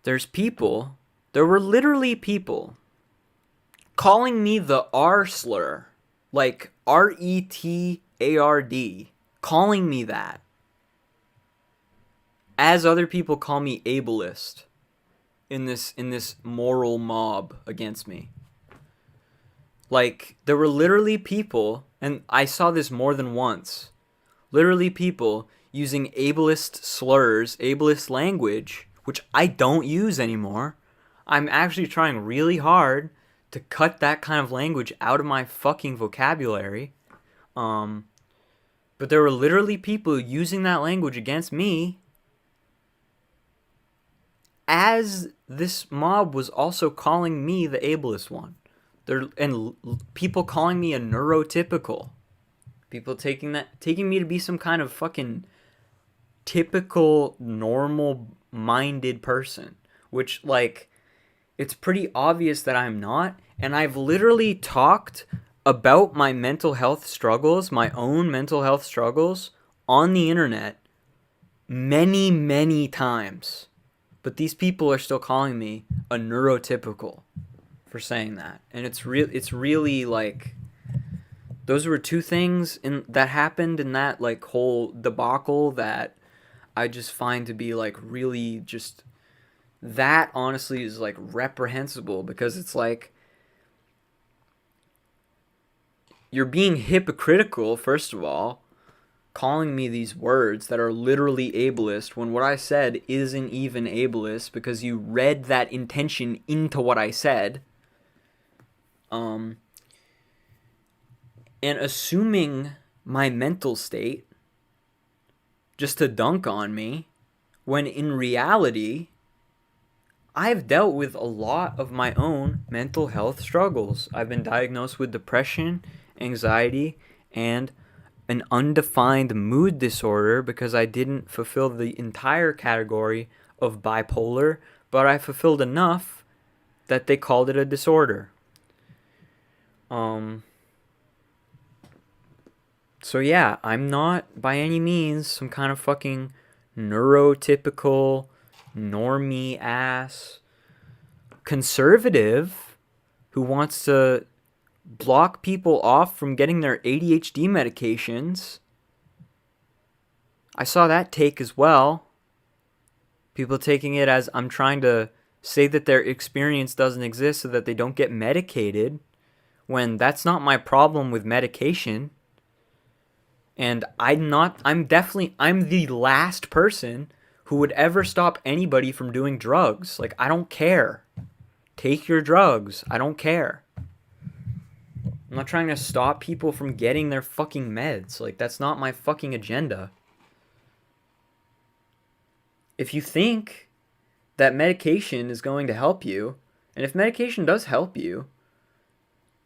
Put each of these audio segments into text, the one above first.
there were literally people calling me the R slur, like RETARD, calling me that, as other people call me ableist in this moral mob against me. Like, there were literally people, and I saw this more than once, literally people using ableist slurs, ableist language, which I don't use anymore. I'm actually trying really hard to cut that kind of language out of my fucking vocabulary. But there were literally people using that language against me, as this mob was also calling me the ableist one. And people calling me a neurotypical. People taking me to be some kind of fucking typical, normal-minded person. Which, like, it's pretty obvious that I'm not. And I've literally talked about my mental health struggles, my own mental health struggles, on the internet many, many times. But these people are still calling me a neurotypical for saying that. And it's really like, those were two things that happened in that like whole debacle that I just find to be like really just, that honestly is like reprehensible, because it's like, you're being hypocritical, first of all, calling me these words that are literally ableist when what I said isn't even ableist, because you read that intention into what I said. And assuming my mental state just to dunk on me, when in reality, I've dealt with a lot of my own mental health struggles. I've been diagnosed with depression, anxiety, and an undefined mood disorder, because I didn't fulfill the entire category of bipolar, but I fulfilled enough that they called it a disorder. So yeah, I'm not by any means some kind of fucking neurotypical, normie ass conservative who wants to block people off from getting their ADHD medications. I saw that take as well. People taking it as I'm trying to say that their experience doesn't exist so that they don't get medicated, when that's not my problem with medication. And I'm the last person who would ever stop anybody from doing drugs. Like, I don't care. Take your drugs. I don't care. I'm not trying to stop people from getting their fucking meds. Like, that's not my fucking agenda. If you think that medication is going to help you, and if medication does help you,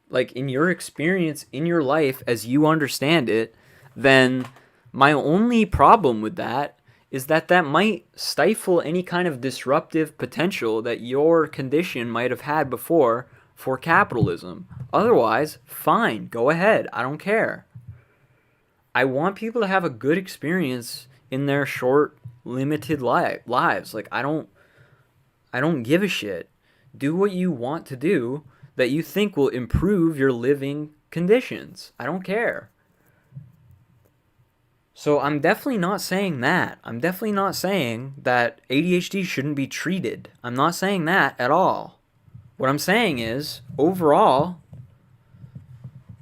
like in your experience in your life as you understand it, then my only problem with that is that might stifle any kind of disruptive potential that your condition might have had before for capitalism. Otherwise, fine, go ahead. I don't care. I want people to have a good experience in their short, limited lives. Like, I don't give a shit. Do what you want to do that you think will improve your living conditions. I don't care. So I'm definitely not saying that. I'm definitely not saying that ADHD shouldn't be treated. I'm not saying that at all. What I'm saying is, overall,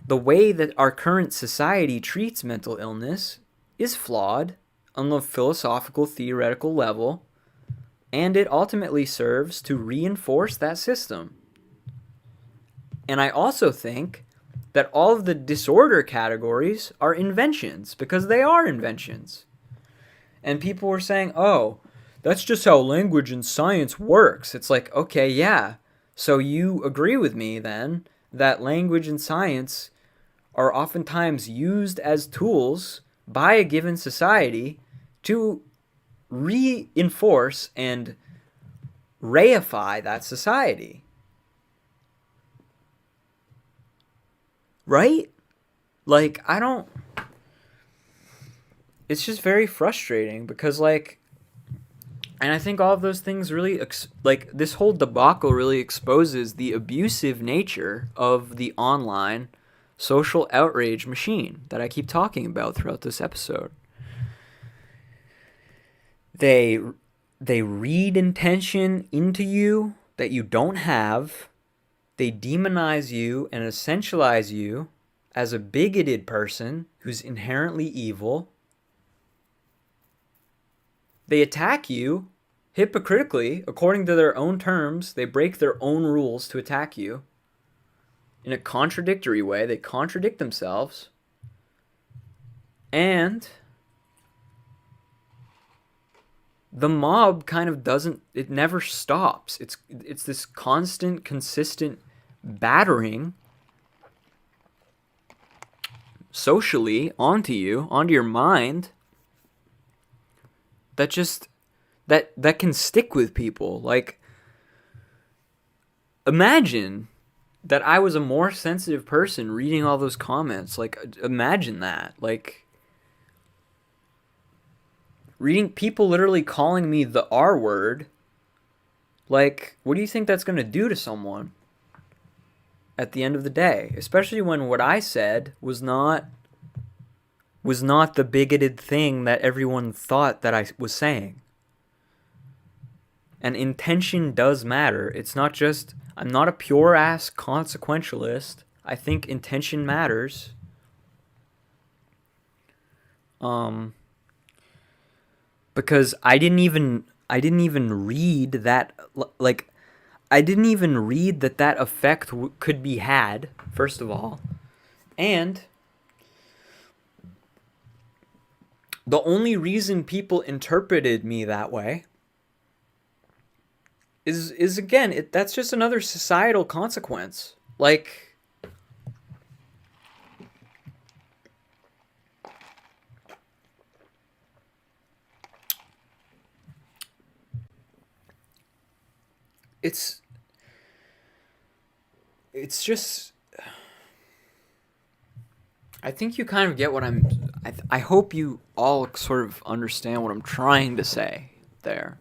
the way that our current society treats mental illness is flawed on the philosophical, theoretical level, and it ultimately serves to reinforce that system. And I also think that all of the disorder categories are inventions, because they are inventions. And people were saying, oh, that's just how language and science works. It's like, okay, yeah. So you agree with me then that language and science are oftentimes used as tools by a given society to reinforce and reify that society. Right? Like, it's just very frustrating, because, like, And I think all of those things really, like, this whole debacle really exposes the abusive nature of the online social outrage machine that I keep talking about throughout this episode. They read intention into you that you don't have. They demonize you and essentialize you as a bigoted person who's inherently evil. They attack you hypocritically, according to their own terms. They break their own rules to attack you in a contradictory way. They contradict themselves. And the mob kind of doesn't, it never stops. It's this constant, consistent battering socially onto you, onto your mind, that just that can stick with people. Like, imagine that I was a more sensitive person reading all those comments. Like, imagine that. Like, reading people literally calling me the R word. Like, what do you think that's going to do to someone at the end of the day? Especially when what I said was not the bigoted thing that everyone thought that I was saying. And intention does matter. It's not just, I'm not a pure ass consequentialist. I think intention matters. Because I didn't even read that, like, I didn't even read that effect could be had, first of all. And the only reason people interpreted me that way is again, that's just another societal consequence. Like, it's just, I think you kind of get what I hope you all sort of understand what I'm trying to say there.